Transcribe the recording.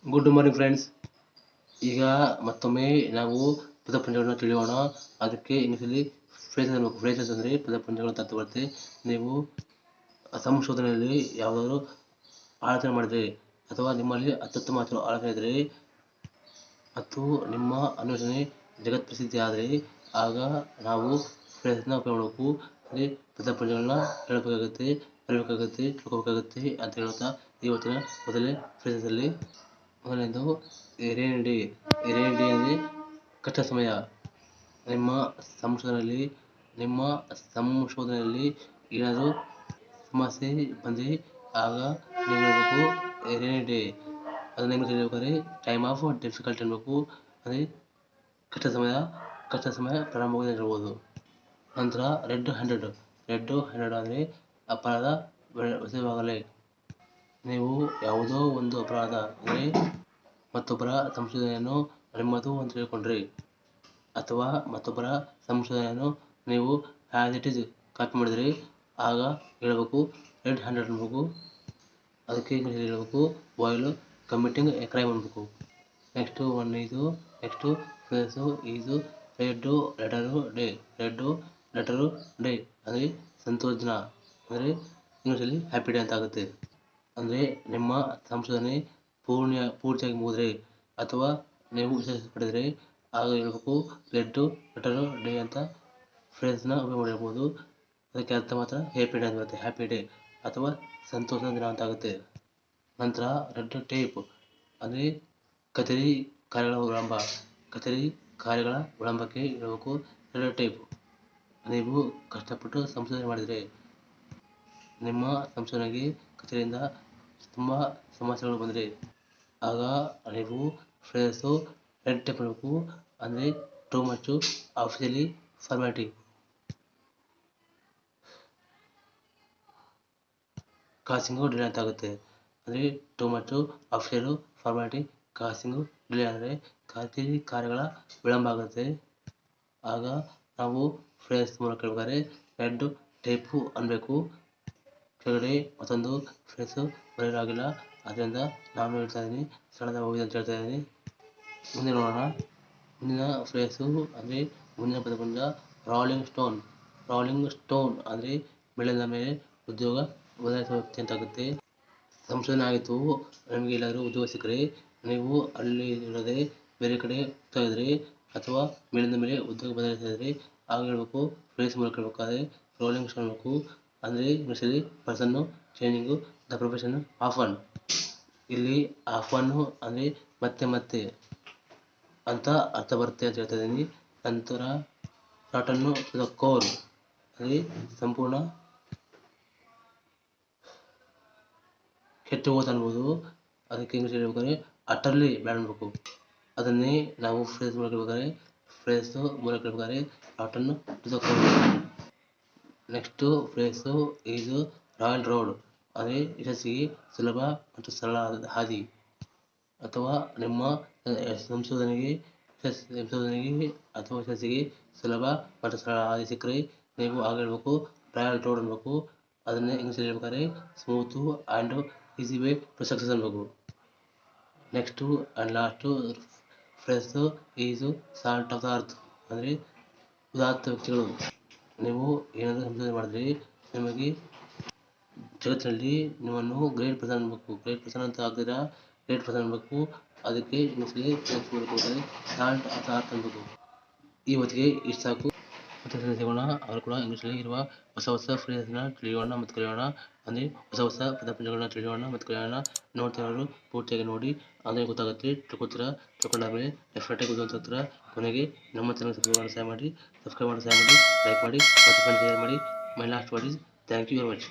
Good morning friends. ಈಗ ಮತ್ತೊಮ್ಮೆ ನಾವು ಪದಪುಂಜಗಳನ್ನು ತಿಳಿಯೋಣ. ಅದಕ್ಕೆ ಇಂಗ್ಲೀಷಲ್ಲಿ ಫ್ರೇಸಸ್ ಅನ್ಬೇಕು. ಫ್ರೇಸಸ್ ಅಂದರೆ ಪದಪುಂಜಗಳು ಅಂತ ಬರುತ್ತೆ. ನೀವು ಸಂಶೋಧನೆಯಲ್ಲಿ ಯಾವುದಾದ್ರು ಆಲೋಚನೆ ಮಾಡಿದರೆ ಅಥವಾ ನಿಮ್ಮಲ್ಲಿ ಅತ್ಯುತ್ತಮ ಆಲೋಚನೆ ಇದ್ದರೆ ಮತ್ತು ನಿಮ್ಮ ಅನ್ವೇಷಣೆ ಜಗತ್ ಪ್ರಸಿದ್ಧಿ ಆದರೆ ಆಗ ನಾವು ಫ್ರೇಸಸ್ನ ಉಪಯೋಗ ಮಾಡಬೇಕು. ಅಂದರೆ ಪದಪುಂಜಗಳನ್ನ ಹೇಳಬೇಕಾಗುತ್ತೆ, ಬರೀಬೇಕಾಗುತ್ತೆ, ತಿಳ್ಕೊಬೇಕಾಗುತ್ತೆ ಅಂತ ಹೇಳ್ತಾ ಇವತ್ತಿನ ಮೊದಲನೇ ಫ್ರೇಸಸಲ್ಲಿ ಮೊದಲನೇದು ರೇನಿ ಡೇ. ರೇನಿ ಡೇ ಅಂದರೆ ಕಷ್ಟ ಸಮಯ. ನಿಮ್ಮ ಸಂಶೋಧನೆಯಲ್ಲಿ ಏನಾದರೂ ಸಮಸ್ಯೆ ಬಂದರೆ ಆಗ ನೀವು ಹೇಳಬೇಕು ರೇನಿ ಡೇ. ಅದನ್ನ ಹೆಂಗೆ ಹೇಳ್ಬೇಕಾದ್ರೆ ಟೈಮ್ ಆಫ್ ಡಿಫಿಕಲ್ಟಿ ಅನ್ಬೇಕು. ಅಂದರೆ ಕಷ್ಟ ಸಮಯ ಪ್ರಾರಂಭವಾಗಿದೆ ಅಂತ ಹೇಳ್ಬೋದು. ನಂತರ ರೆಡ್ ಹ್ಯಾಂಡೆಡ್ ಅಂದರೆ ಅಪರಾಧ ಎಸಗುವಾಗಲೇ. ನೀವು ಯಾವುದೋ ಒಂದು ಅಪರಾಧ ಅಂದರೆ ಮತ್ತೊಬ್ಬರ ಸಂಶೋಧನೆಯನ್ನು ನಿಮ್ಮದು ಅಂತ ತಿಳ್ಕೊಂಡ್ರೆ ಅಥವಾ ಮತ್ತೊಬ್ಬರ ಸಂಶೋಧನೆಯನ್ನು ನೀವು ಆ್ಯಸ್ ಇಟ್ ಈಸ್ ಕಾಪಿ ಮಾಡಿದರೆ ಆಗ ಹೇಳಬೇಕು ರೆಡ್ ಹ್ಯಾಂಡೆಡ್ ಅನ್ಬೇಕು. ಅದಕ್ಕೆ ಇಂಗ್ಲೀಷಲ್ಲಿ ಹೇಳಬೇಕು ವೈಲ್ ಕಮಿಟಿಂಗ್ ಎ ಕ್ರೈಮ್ ಅನ್ಬೇಕು. Next phrase is red letter day ಅಂದರೆ ಸಂತೋಷ ದಿನ. ಅಂದರೆ ಇಂಗ್ಲೀಷಲ್ಲಿ ಹ್ಯಾಪಿ ಡೇ ಅಂತ ಆಗುತ್ತೆ. ಅಂದರೆ ನಿಮ್ಮ ಸಂಶೋಧನೆ ಪೂರ್ತಿಯಾಗಿ ಮುಗಿದ್ರೆ ಅಥವಾ ನೀವು ಯಶಸ್ಸು ಪಡೆದರೆ ಆಗ ಹೇಳಬೇಕು ರೆಡ್ ಲೆಟರು ಡೇ ಅಂತ ಫ್ರೇಸ್ನ ಉಪಯೋಗ ಮಾಡಿರ್ಬೋದು. ಅದಕ್ಕೆ ಅರ್ಥ ಮಾತ್ರ ಹ್ಯಾಪಿ ಡೇ ಅಂತ ಬರುತ್ತೆ. ಹ್ಯಾಪಿ ಡೇ ಅಥವಾ ಸಂತೋಷದ ದಿನ ಅಂತ ಆಗುತ್ತೆ. ನಂತರ ರೆಡ್ ಟೇಪ್ ಅಂದರೆ ಕಚೇರಿ ಕಾರ್ಯಗಳ ವಿಳಂಬಕ್ಕೆ ಹೇಳಬೇಕು ರೆಡ್ ಟೇಪ್. ನೀವು ಕಷ್ಟಪಟ್ಟು ಸಂಶೋಧನೆ ಮಾಡಿದರೆ ನಿಮ್ಮ ಸಂಶೋಧನೆಗೆ ಕಚೇರಿಯಿಂದ ತುಂಬ ಸಮಸ್ಯೆಗಳು ಬಂದರೆ ಆಗ ನೀವು ಫ್ರೇಸು ರೆಡ್ ಟೇಪ್ ಮಾಡಬೇಕು. ಅಂದರೆ too much officially formality. Causing delay ಅಂತ ಆಗುತ್ತೆ. ಅಂದರೆ too much official formality causing delay ಅಂದರೆ ಕಚೇರಿ ಕಾರ್ಯಗಳ ವಿಳಂಬ ಆಗುತ್ತೆ. ಆಗ ನಾವು ಫ್ರೇಸ್ ಮೂಲಕ ಹೇಳ್ಬೇಕಾದ್ರೆ ರೆಡ್ ಟೇಪು ಅನ್ಬೇಕು. ಕೆಳಗಡೆ ಮತ್ತೊಂದು ಫ್ರೇಸು ಬರೆಯಲಾಗಿಲ್ಲ, ಆದ್ದರಿಂದ ನಾನು ಹೇಳ್ತಾ ಇದ್ದೀನಿ ಸಣ್ಣದಾಗಿ ಹೋಗಿದೆ ಅಂತ ಹೇಳ್ತಾ ಇದ್ದೀನಿ. ಮುಂದೆ ನೋಡೋಣ. ಮುಂದಿನ ಫ್ರೇಸು ಅಂದರೆ ಮುಂದಿನ ಪದಪುಂಜ ರಾಲಿಂಗ್ ಸ್ಟೋನ್ ಅಂದರೆ ಬೆಳೆದ ಮೇಲೆ ಉದ್ಯೋಗ ಬದಲಾಯಿಸುವ ವ್ಯಕ್ತಿ ಅಂತ ಆಗುತ್ತೆ. ಸಂಶೋಧನೆ ಆಯಿತು, ನಿಮಗೆ ಎಲ್ಲಾದರೂ ಉದ್ಯೋಗ ಸಿಕ್ಕರೆ ನೀವು ಅಲ್ಲಿ ಇರದೆ ಬೇರೆ ಕಡೆ ಹೋಗ್ತಾ ಇದ್ರೆ ಅಥವಾ ಮೇಲಿಂದ ಮೇಲೆ ಉದ್ಯೋಗ ಬದಲಾಯಿಸ್ತಾ ಇದ್ರೆ ಆಗ ಹೇಳ್ಬೇಕು ಫ್ರೇಸ್ ಮೂಲಕ ಹೇಳ್ಬೇಕಾದ್ರೆ ರೋಲಿಂಗ್ ಸ್ಟೋನ್ ಅನ್ಬೇಕು. ಅಂದರೆ ಇಂಗ್ಲೀಷಲ್ಲಿ ಪರ್ಸನ್ನು ಚೇಂಜಿಂಗು ದ ಪ್ರೊಫೆಷನ್ ಆಫನ್. ಇಲ್ಲಿ ಆಫನ್ ಅಂದರೆ ಮತ್ತೆ ಅಂತ ಅರ್ಥ ಬರುತ್ತೆ ಅಂತ ಹೇಳ್ತಾ ಇದ್ದೀನಿ. ನಂತರ ರಾಟನ್ನು ಟು ದ ಕೋರ್ ಅಂದರೆ ಸಂಪೂರ್ಣ ಕೆಟ್ಟು ಹೋದ ಅನ್ಬೋದು. ಅದಕ್ಕೆ ಇಂಗ್ಲೀಷ್ ಹೇಳ್ಬೇಕಾದ್ರೆ ಅಟರ್ಲಿ ಬ್ಯಾಡ್ ಅನ್ಬೇಕು. ಅದನ್ನೇ ನಾವು ಫ್ರೇಸ್ ಮೂಲಕ ಹೇಳ್ಬೇಕಾದ್ರೆ rotten to the core. Next phrase is royal road ಅಂದರೆ ಯಶಸ್ಸಿಗೆ ಸುಲಭ ಮತ್ತು ಸರಳ ಹಾದಿ. ಅಥವಾ ನಿಮ್ಮ ಸಂಶೋಧನೆಗೆ ಅಥವಾ ಯಶಸ್ಸಿಗೆ ಸುಲಭ ಮತ್ತು ಸರಳ ಹಾದಿ ಸಿಕ್ಕರೆ ನೀವು ಆಗ ಹೇಳ್ಬೇಕು ರಾಯಲ್ ರೋಡ್ ಅನ್ಬೇಕು. ಅದನ್ನೇ ಇಂಗ್ಲೀಷಲ್ಲಿ ಹೇಳ್ಬೇಕಾದ್ರೆ smooth and easy way to success ಅನ್ಬೇಕು. Next and last phrase is salt of the earth ಅಂದರೆ ಉದಾತ್ತ ವ್ಯಕ್ತಿಗಳು. ನೀವು ಏನಾದರೂ ಸಂಶೋಧನೆ ಮಾಡಿದ್ರೆ ನಿಮಗೆ ಜಗತ್ತಿನಲ್ಲಿ ನಿಮ್ಮನ್ನು ಗ್ರೇಟ್ ಪರ್ಸನ್ ಅನ್ಬೇಕು. ಗ್ರೇಟ್ ಪರ್ಸನ್ ಅಂತ ಆಗ್ತೀರಾ ಗ್ರೇಟ್ ಪರ್ಸನ್ ಅನ್ಬೇಕು. ಅದಕ್ಕೆ ಇಂಗ್ಲೀಷಲ್ಲಿ ಸಾಲ್ಟ್ ಆಫ್ ದ ಅರ್ತ್ ಅನ್ಬೇಕು. ಈ ಹೊತ್ತಿಗೆ ಇಷ್ಟು ಸಾಕು. ಮತ್ತೆ ಸಿಗೋಣ. ಅವರು ಕೂಡ ಇಂಗ್ಲೀಷಲ್ಲಿ ಇರುವ ಹೊಸ ಫ್ರೇಸ್ನ ತಿಳಿಯೋಣ ಮತ್ತು ಕಲಿಯೋಣ. ಅಂದರೆ ಹೊಸ ಪದಪುಂಜಗಳನ್ನ ತಿಳಿಯೋಣ ಮತ್ತು ಕಲಿಯೋಣ. ನೋಡ್ತಿರೋರು ಪೂರ್ತಿಯಾಗಿ ನೋಡಿ, ಅಂದರೆ ಗೊತ್ತಾಗುತ್ತೆ. ತಿಳ್ಕೊಂಡಾದ್ಮೇಲೆ ಡೆಫಿನೆಟಾಗಿ ಗೊತ್ತಾಗ್ತೀರ. ಕೊನೆಗೆ ನಮ್ಮ ಚಾನಲ್ ಸಬ್ಸ್ಕ್ರೈಬ್ ಮಾಡಲು ಸಹಾಯ ಮಾಡಿ, ಲೈಕ್ ಮಾಡಿ ಮತ್ತು ಫ್ರೆಂಡ್ಸ್ ಶೇರ್ ಮಾಡಿ. My last word is thank you very much.